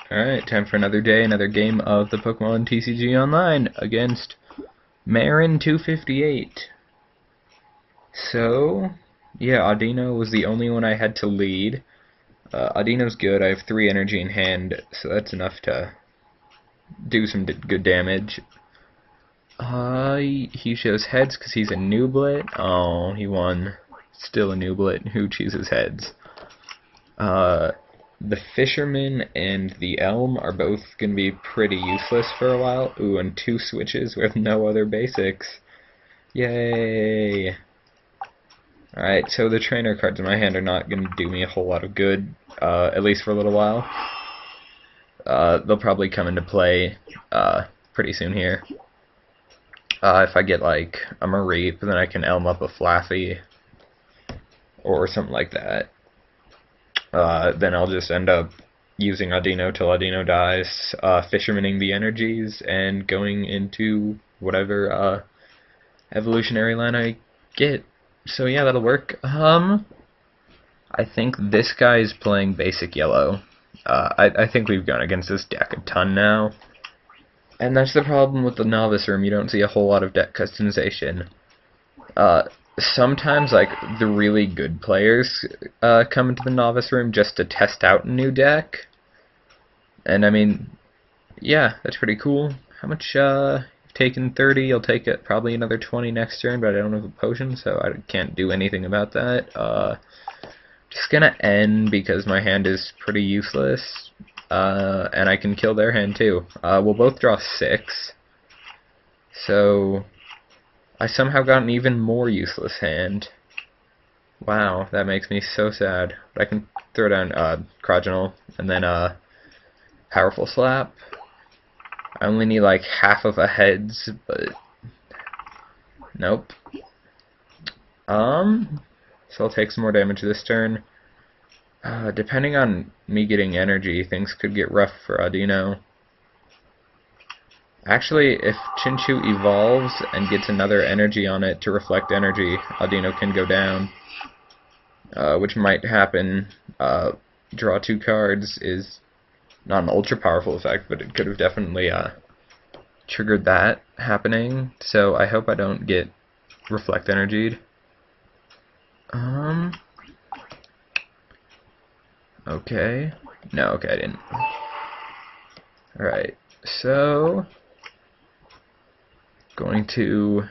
Alright, time for another day, another game of the Pokemon TCG Online against Marin258. So, yeah, Audino was the only one I had to lead. Audino's good, I have 3 energy in hand, so that's enough to do some good damage. He shows heads because he's a Nublet. Oh, he won. Still a Nublet. Who chooses heads? The Fisherman and the Elm are both going to be pretty useless for a while. Ooh, and 2 switches with no other basics. Yay! Alright, so the trainer cards in my hand are not going to do me a whole lot of good, at least for a little while. They'll probably come into play pretty soon here. If I get like a Mareep, then I can Elm up a Flaffy or something like that. Then I'll just end up using Audino till Audino dies, Fishermaning the energies, and going into whatever evolutionary line I get. So yeah, that'll work. I think this guy is playing basic yellow. I think we've gone against this deck a ton now. And that's the problem with the novice room, you don't see a whole lot of deck customization. Sometimes, like, the really good players come into the novice room just to test out a new deck. And, I mean, yeah, that's pretty cool. How much, taken 30, you'll take it probably another 20 next turn, but I don't have a potion, so I can't do anything about that. Just gonna end because my hand is pretty useless, and I can kill their hand too. We'll both draw 6, so I somehow got an even more useless hand. Wow, that makes me so sad. But I can throw down Cryogonal and then Powerful Slap. I only need like half of a heads, but nope. So I'll take some more damage this turn. Depending on me getting energy, things could get rough for Audino. Actually, if Chinchu evolves and gets another energy on it to reflect energy, Audino can go down. Which might happen. Draw 2 cards is not an ultra powerful effect, but it could have definitely triggered that happening. So I hope I don't get reflect energied. Okay. No, okay, I didn't. Alright, so going to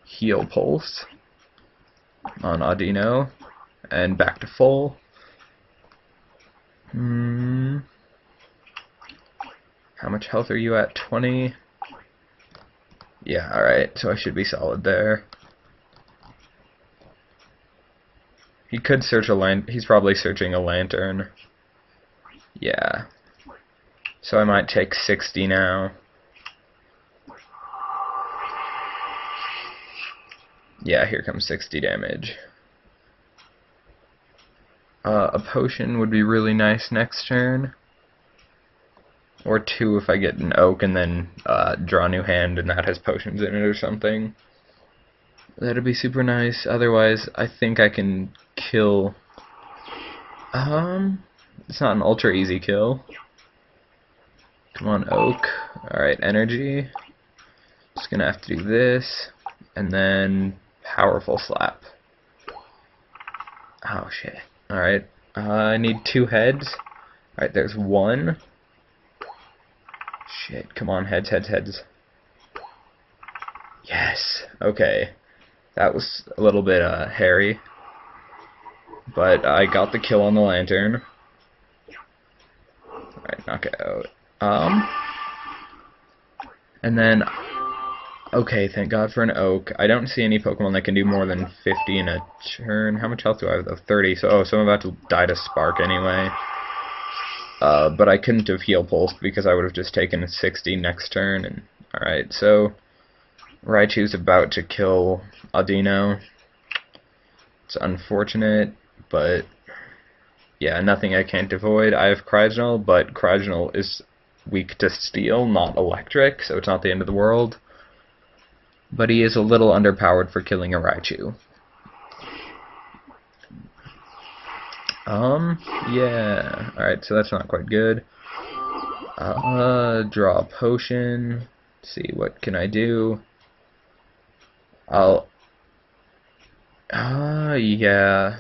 heal Pulse on Audino and back to full. How much health are you at? 20? Yeah, alright, so I should be solid there. He could search a he's probably searching a lantern. Yeah. So I might take 60 now. Yeah, here comes 60 damage. A potion would be really nice next turn. Or 2 if I get an oak and then draw a new hand and that has potions in it or something. That'd be super nice. Otherwise, I think I can kill... it's not an ultra easy kill. Come on, oak. Alright, energy. Just gonna have to do this. And then powerful slap. Oh shit. Alright. I need 2 heads. Alright, there's 1. Shit, come on, heads, heads, heads. Yes, okay. That was a little bit hairy. But I got the kill on the lantern. Alright, knock it out. And then, okay, thank God for an oak. I don't see any Pokemon that can do more than 50 in a turn. How much health do I have? 30, so I'm about to die to Spark anyway. But I couldn't have heal pulsed because I would have just taken 60 next turn. And alright, so Raichu's about to kill Audino. It's unfortunate, but yeah, nothing I can't avoid. I have Cryogonal, but Cryogonal is weak to steel, not electric, so it's not the end of the world. But he is a little underpowered for killing a Raichu. Yeah. Alright, so that's not quite good. Draw a potion. See, what can I do? I'll... yeah.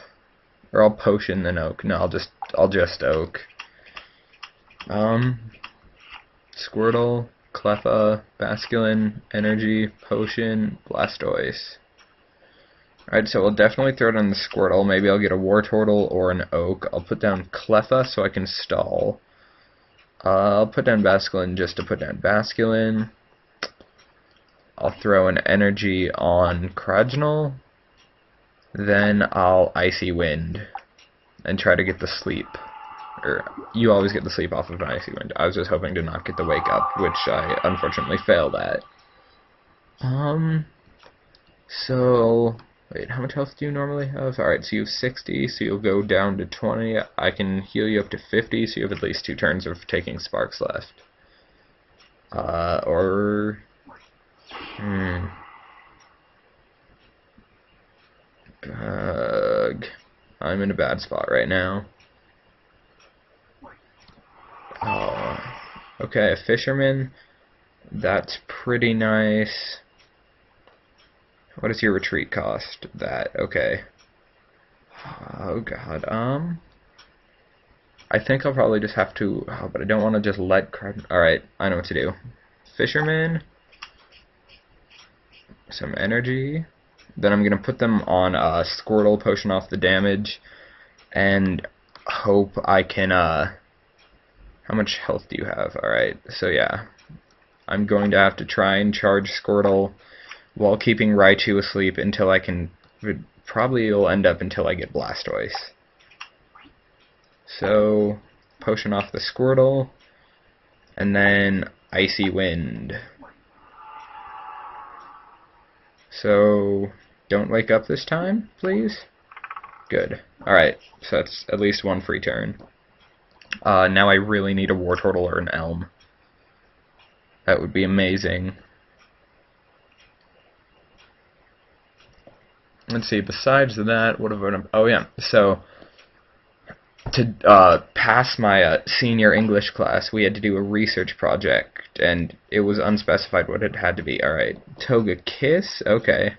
Or I'll potion then oak. No, I'll just oak. Squirtle, Cleffa, Basculin, Energy, Potion, Blastoise. Alright, so we'll definitely throw it on the Squirtle. Maybe I'll get a Wartortle or an Oak. I'll put down Cleffa so I can stall. I'll put down Basculin just to put down Basculin. I'll throw an Energy on Cragnoll. Then I'll Icy Wind and try to get the sleep. Or, you always get the sleep off of an Icy Wind. I was just hoping to not get the wake up, which I unfortunately failed at. So, wait, how much health do you normally have? Alright, so you have 60, so you'll go down to 20. I can heal you up to 50, so you have at least 2 turns of taking sparks left. I'm in a bad spot right now. Oh, okay, a fisherman. That's pretty nice. What is your retreat cost? That, okay. Oh god, I think I'll probably just have to, but I don't want to just let alright, I know what to do. Fisherman. Some energy. Then I'm going to put them on Squirtle, potion off the damage, and hope I can, how much health do you have? Alright, so yeah. I'm going to have to try and charge Squirtle while keeping Raichu asleep until I can, probably it'll end up until I get Blastoise. So, potion off the Squirtle, and then Icy Wind. So, don't wake up this time, please? Good. Alright, so that's at least one free turn. Now I really need a Wartortle or an Elm. That would be amazing. Let's see, besides that, what have I done? Oh yeah, so to pass my senior English class, we had to do a research project, and it was unspecified what it had to be. Alright, Togekiss? Okay.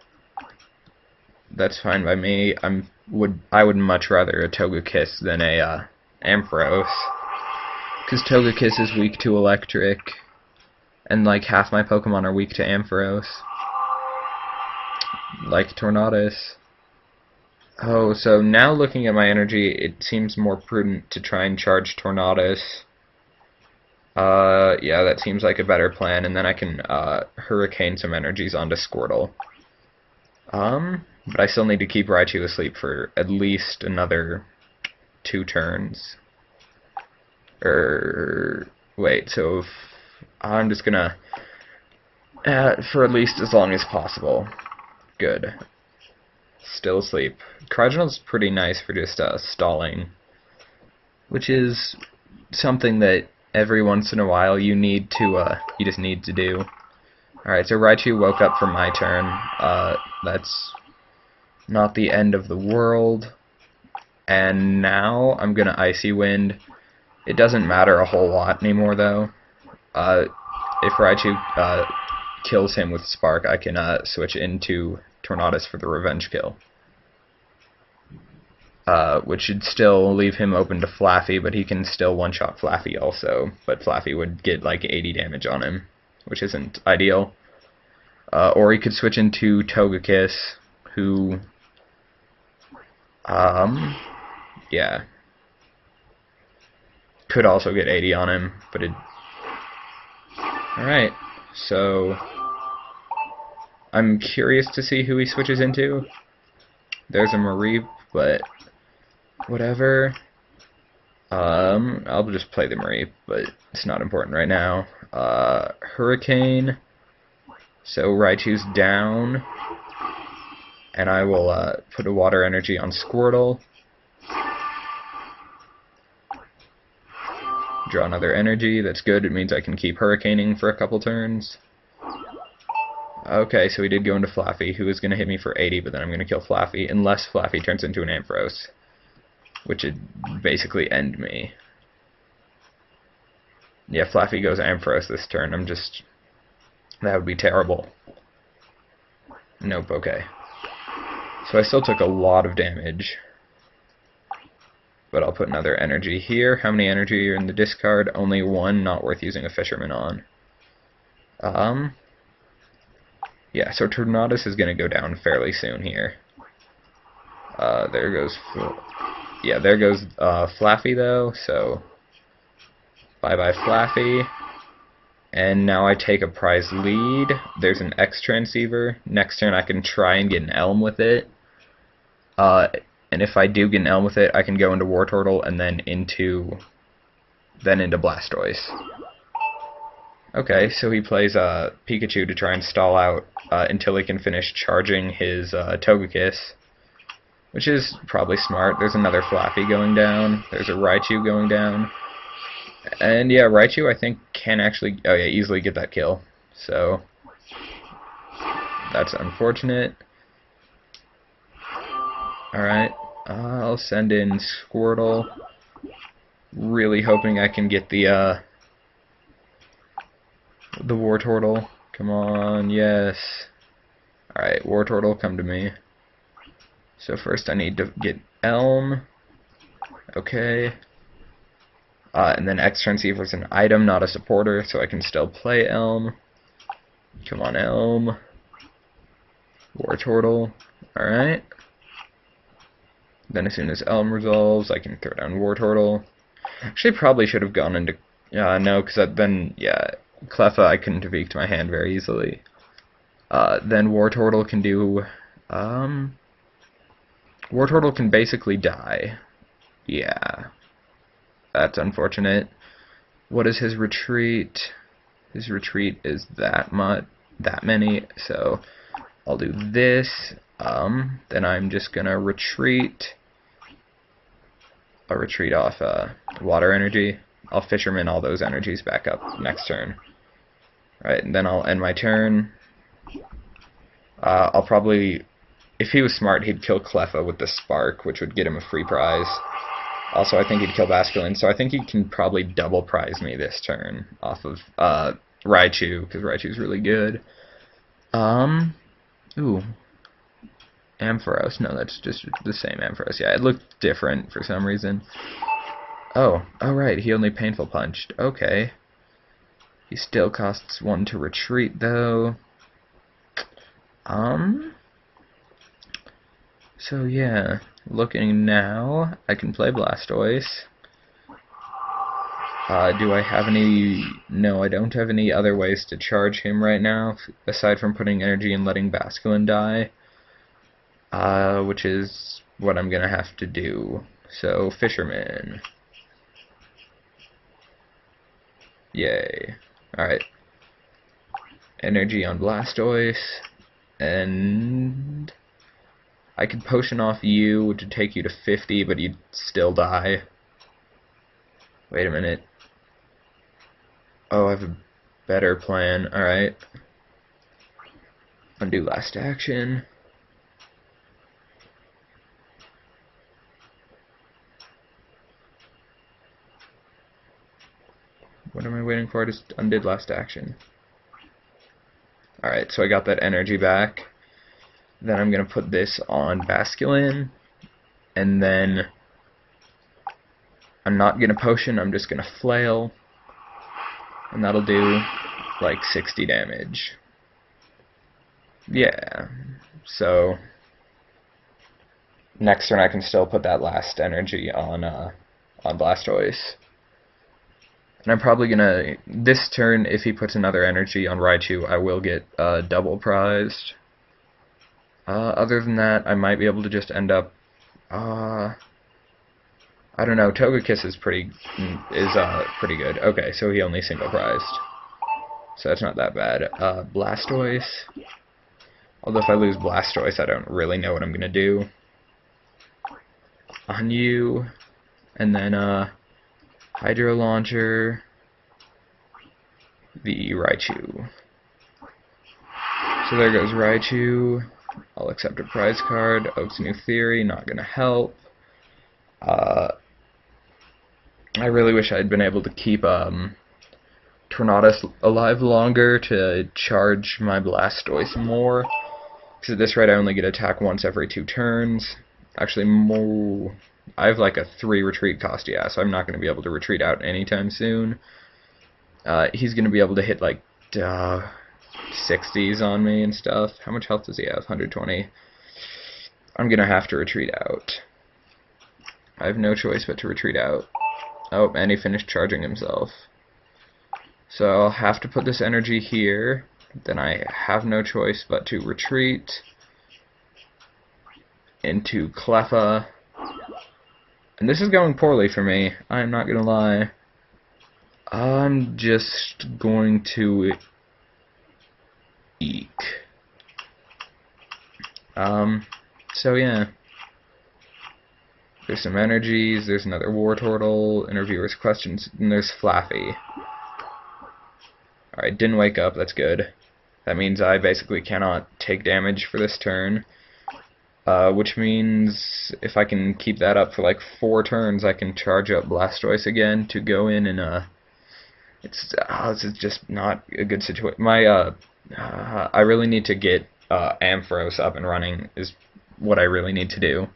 That's fine by me. I would much rather a Togekiss than a Ampharos, because Togekiss is weak to electric, and like half my Pokemon are weak to Ampharos. Like Tornadus. Oh, so now looking at my energy, it seems more prudent to try and charge Tornadus. Yeah, that seems like a better plan, and then I can Hurricane some energies onto Squirtle. But I still need to keep Raichu asleep for at least another 2 turns. Wait, so if I'm just gonna, for at least as long as possible. Good. Still asleep. Cragnoll's pretty nice for just stalling, which is something that every once in a while you just need to do. Alright, so Raichu woke up for my turn. That's not the end of the world. And now I'm gonna Icy Wind. It doesn't matter a whole lot anymore though. If Raichu kills him with Spark, I can switch into Tornadus for the revenge kill. Which should still leave him open to Flaffy, but he can still one-shot Flaffy also. But Flaffy would get like 80 damage on him, which isn't ideal. Or he could switch into Togekiss, who, yeah, could also get 80 on him, but it... Alright, so I'm curious to see who he switches into. There's a Mareep, but whatever. I'll just play the Mareep, but it's not important right now. Hurricane. So Raichu's down. And I will put a water energy on Squirtle. Draw another energy. That's good. It means I can keep Hurricaning for a couple turns. Okay, so he did go into Flaffy, who is going to hit me for 80, but then I'm going to kill Flaffy, unless Flaffy turns into an Ampharos, which would basically end me. Yeah, Flaffy goes Ampharos this turn. That would be terrible. Nope, okay. So I still took a lot of damage. But I'll put another energy here. How many energy are in the discard? Only one, not worth using a Fisherman on. Yeah, so Tornadus is going to go down fairly soon here. There goes... Yeah, there goes Flaffy, though, so... Bye-bye, Flaffy. And now I take a prize lead. There's an X Transceiver. Next turn I can try and get an Elm with it. And if I do get an Elm with it, I can go into Wartortle and then into Blastoise. Okay, so he plays Pikachu to try and stall out until he can finish charging his Togekiss, which is probably smart. There's another Flaffy going down. There's a Raichu going down. And yeah, Raichu I think can actually easily get that kill. So that's unfortunate. Alright, I'll send in Squirtle. Really hoping I can get the Wartortle. Come on, yes. Alright, Wartortle, come to me. So first I need to get Elm. Okay. And then X Transceiver is an item, not a supporter, so I can still play Elm. Come on, Elm. Wartortle. Alright. Then as soon as Elm resolves, I can throw down Wartortle. Actually, probably should have gone into... no, because then, yeah, Cleffa I couldn't have eked my hand very easily. Then Wartortle can do... Wartortle can basically die. Yeah. That's unfortunate. What is his retreat? His retreat is that many, so I'll do this. Then I'm just gonna retreat. I'll retreat off water energy. I'll Fisherman all those energies back up next turn. Right, and then I'll end my turn. I'll probably, if he was smart, he'd kill Cleffa with the Spark, which would get him a free prize. Also, I think he'd kill Basculin, so I think he can probably double prize me this turn off of Raichu, because Raichu's really good. Ooh. Ampharos. No, that's just the same Ampharos. Yeah, it looked different for some reason. Oh right, he only Painful Punched. Okay. He still costs 1 to retreat, though. So yeah, looking now, I can play Blastoise. Do I have any... No, I don't have any other ways to charge him right now, aside from putting energy and letting Basculin die. Which is what I'm gonna have to do. So, Fisherman. Yay. Alright. Energy on Blastoise. And... I could potion off you, which would take you to 50, but you'd still die. Wait a minute. Oh, I have a better plan. Alright. Undo last action. What am I waiting for? I just undid last action. Alright, so I got that energy back. Then I'm going to put this on Basculin. And then I'm not going to potion, I'm just going to flail. And that'll do like 60 damage. Yeah. So next turn I can still put that last energy on Blastoise. And I'm probably gonna, this turn, if he puts another energy on Raichu, I will get double prized. Other than that, I might be able to just end up, I don't know, Togekiss is pretty good. Okay, so he only single prized. So that's not that bad. Blastoise. Although if I lose Blastoise, I don't really know what I'm gonna do. On you, and then, Hydro Launcher, the Raichu. So there goes Raichu. I'll accept a prize card. Oak's New Theory, not gonna help. I really wish I'd been able to keep Tornadus alive longer to charge my Blastoise more. Because at this rate I only get attack once every 2 turns. Actually, more. I have like a 3 retreat cost, yeah, so I'm not going to be able to retreat out anytime soon. He's going to be able to hit like 60s on me and stuff. How much health does he have? 120. I'm going to have to retreat out. I have no choice but to retreat out. Oh, and he finished charging himself. So I'll have to put this energy here. Then I have no choice but to retreat into Cleffa. And this is going poorly for me, I'm not gonna lie. I'm just going to eek. So yeah. There's some energies, there's another Wartortle, interviewer's questions, and there's Flaffy. Alright, didn't wake up, that's good. That means I basically cannot take damage for this turn. Which means if I can keep that up for like 4 turns, I can charge up Blastoise again to go in and, this is just not a good situation. I really need to get, Ampharos up and running is what I really need to do.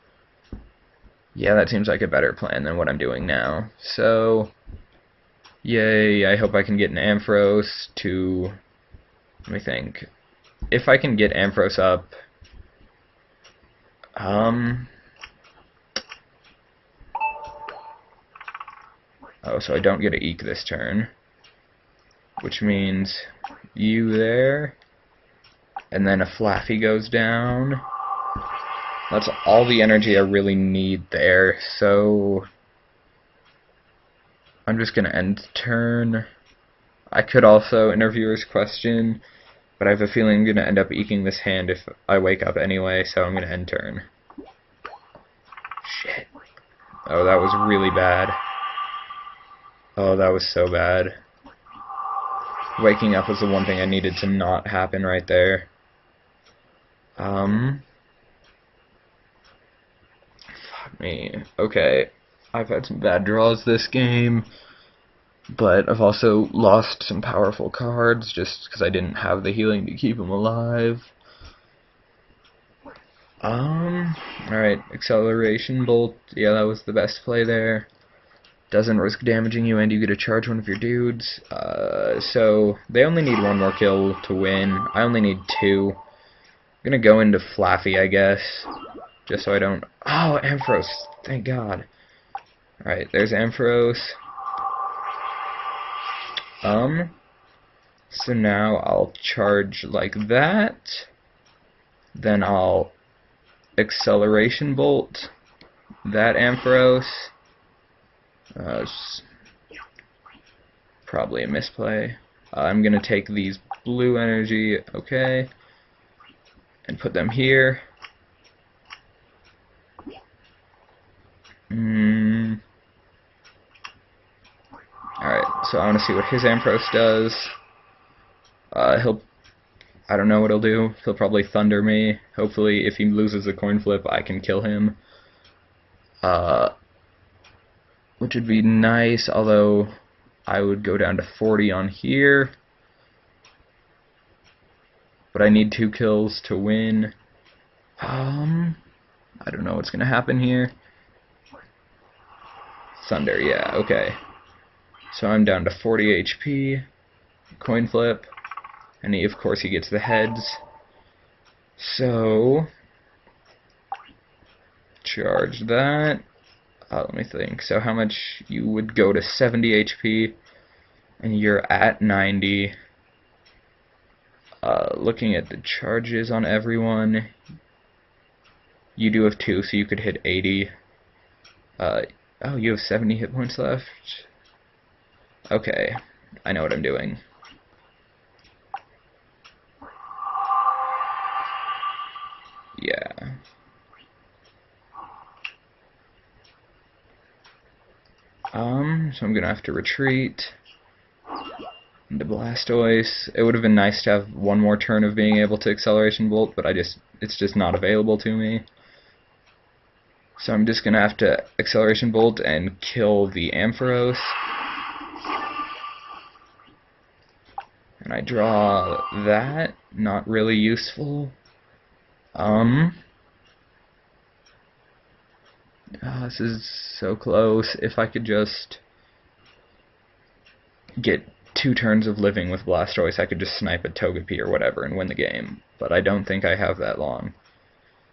Yeah, that seems like a better plan than what I'm doing now. So, yay, I hope I can get an Ampharos to, let me think. If I can get Ampharos up, oh, so I don't get to Eek this turn, which means you there, and then a Flaffy goes down. That's all the energy I really need there, so I'm just going to end turn. I could also interviewer's question, but I have a feeling I'm going to end up eking this hand if I wake up anyway, so I'm going to end turn. Shit. Oh, that was really bad. Oh, that was so bad. Waking up was the one thing I needed to not happen right there. Fuck me. Okay. I've had some bad draws this game, but I've also lost some powerful cards just because I didn't have the healing to keep them alive. Alright, Acceleration Bolt. Yeah, that was the best play there. Doesn't risk damaging you, and you get to charge one of your dudes. So, they only need 1 more kill to win. I only need 2. I'm gonna go into Flaffy, I guess. Just so I don't... Oh, Ampharos! Thank God. Alright, there's Ampharos. So now I'll charge like that. Then I'll Acceleration Bolt that Ampharos. Probably a misplay. I'm gonna take these blue energy, okay, and put them here. Alright, so I want to see what his Ampharos does. I don't know what he'll do. He'll probably thunder me. Hopefully, if he loses a coin flip, I can kill him. Which would be nice, although I would go down to 40 on here. But I need 2 kills to win. I don't know what's gonna happen here. Thunder, yeah, okay. So I'm down to 40 HP. Coin flip. And of course he gets the heads. So charge that. Let me think. So how much you would go to 70 HP and you're at 90. Looking at the charges on everyone, you do have 2, so you could hit 80. Oh, you have 70 hit points left? Okay, I know what I'm doing. Yeah. So I'm gonna have to retreat into Blastoise. It would have been nice to have 1 more turn of being able to Acceleration Bolt, but it's just not available to me. So I'm just gonna have to Acceleration Bolt and kill the Ampharos. And I draw that. Not really useful. This is so close. If I could just get 2 turns of living with Blastoise, I could just snipe a Togepi or whatever and win the game. But I don't think I have that long.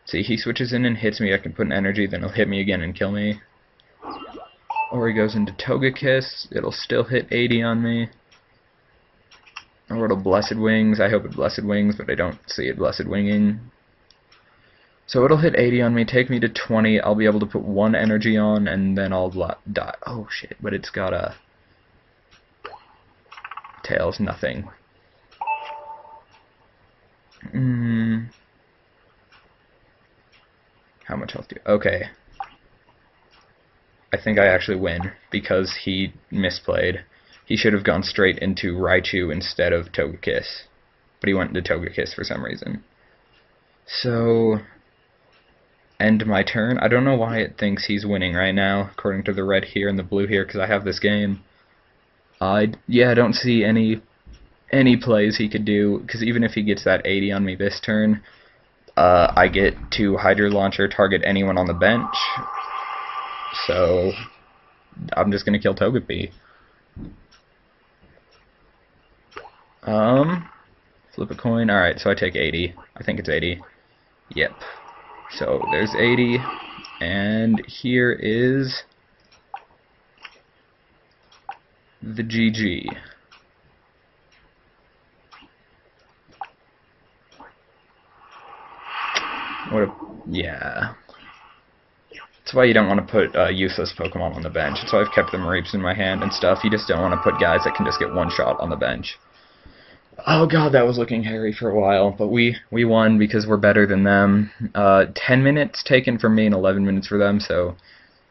See, he switches in and hits me, I can put an energy, then he'll hit me again and kill me. Or he goes into Togekiss, it'll still hit 80 on me. Or it'll Blessed Wings, I hope it Blessed Wings, but I don't see it Blessed Winging. So it'll hit 80 on me, take me to 20, I'll be able to put 1 energy on, and then I'll die. Oh shit, but it's got a... Tails, nothing. How much health do you... Okay. I think I actually win, because he misplayed. He should have gone straight into Raichu instead of Togekiss. But he went into Togekiss for some reason. So... end my turn. I don't know why it thinks he's winning right now, according to the red here and the blue here, because I have this game. I don't see any plays he could do, because even if he gets that 80 on me this turn, I get to Hydro Launcher target anyone on the bench, so I'm just going to kill Togepi. Flip a coin. Alright, so I take 80. I think it's 80. Yep. So there's 80, and here is the GG. Yeah. That's why you don't want to put useless Pokemon on the bench. That's why I've kept the Mareeps in my hand and stuff. You just don't want to put guys that can just get one shot on the bench. Oh god, that was looking hairy for a while, but we won because we're better than them. 10 minutes taken from me and 11 minutes for them, so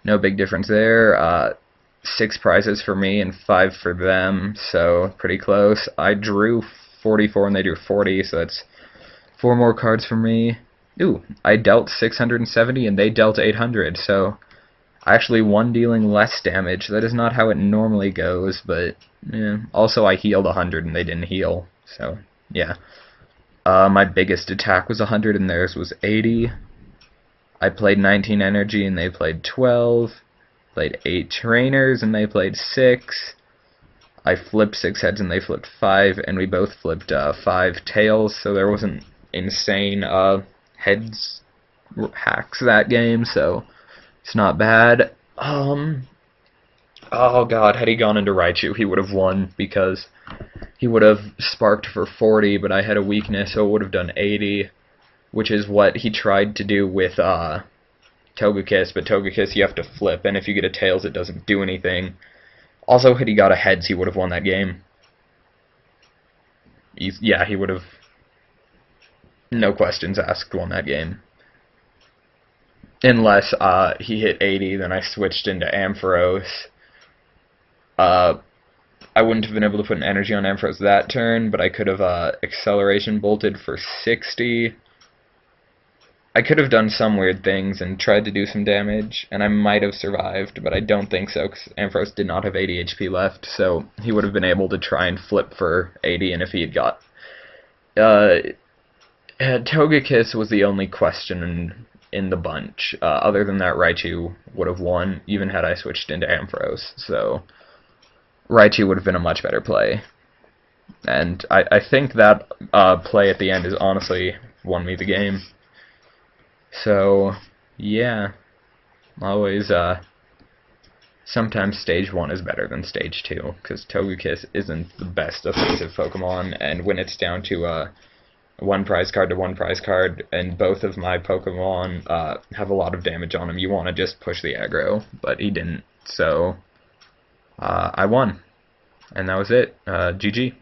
no big difference there. 6 prizes for me and 5 for them, so pretty close. I drew 44 and they drew 40, so that's 4 more cards for me. Ooh, I dealt 670 and they dealt 800, so I actually won dealing less damage. That is not how it normally goes, but yeah. Also I healed 100 and they didn't heal, so yeah. My biggest attack was 100 and theirs was 80. I played 19 energy and they played 12. Played 8 trainers and they played 6. I flipped 6 heads and they flipped 5, and we both flipped 5 tails, so there wasn't insane heads hacks that game, so it's not bad. Oh god, had he gone into Raichu, he would have won, because he would have sparked for 40, but I had a weakness, so it would have done 80, which is what he tried to do with Togekiss, but Togekiss you have to flip, and if you get a Tails it doesn't do anything. Also, had he got a Heads, he would have won that game. Yeah, he would have, no questions asked, won that game. Unless he hit 80, then I switched into Ampharos. I wouldn't have been able to put an energy on Ampharos that turn, but I could have Acceleration Bolted for 60. I could have done some weird things and tried to do some damage, and I might have survived, but I don't think so, because Ampharos did not have 80 HP left, so he would have been able to try and flip for 80, and if he had got... Togekiss was the only question in the bunch. Other than that, Raichu would have won, even had I switched into Ampharos, so Raichu would have been a much better play. And I think that play at the end is honestly won me the game. So, yeah, always, sometimes Stage 1 is better than Stage 2, because Togekiss isn't the best offensive Pokemon, and when it's down to, 1 prize card to 1 prize card, and both of my Pokemon, have a lot of damage on them, you want to just push the aggro, but he didn't, so, I won. And that was it. GG.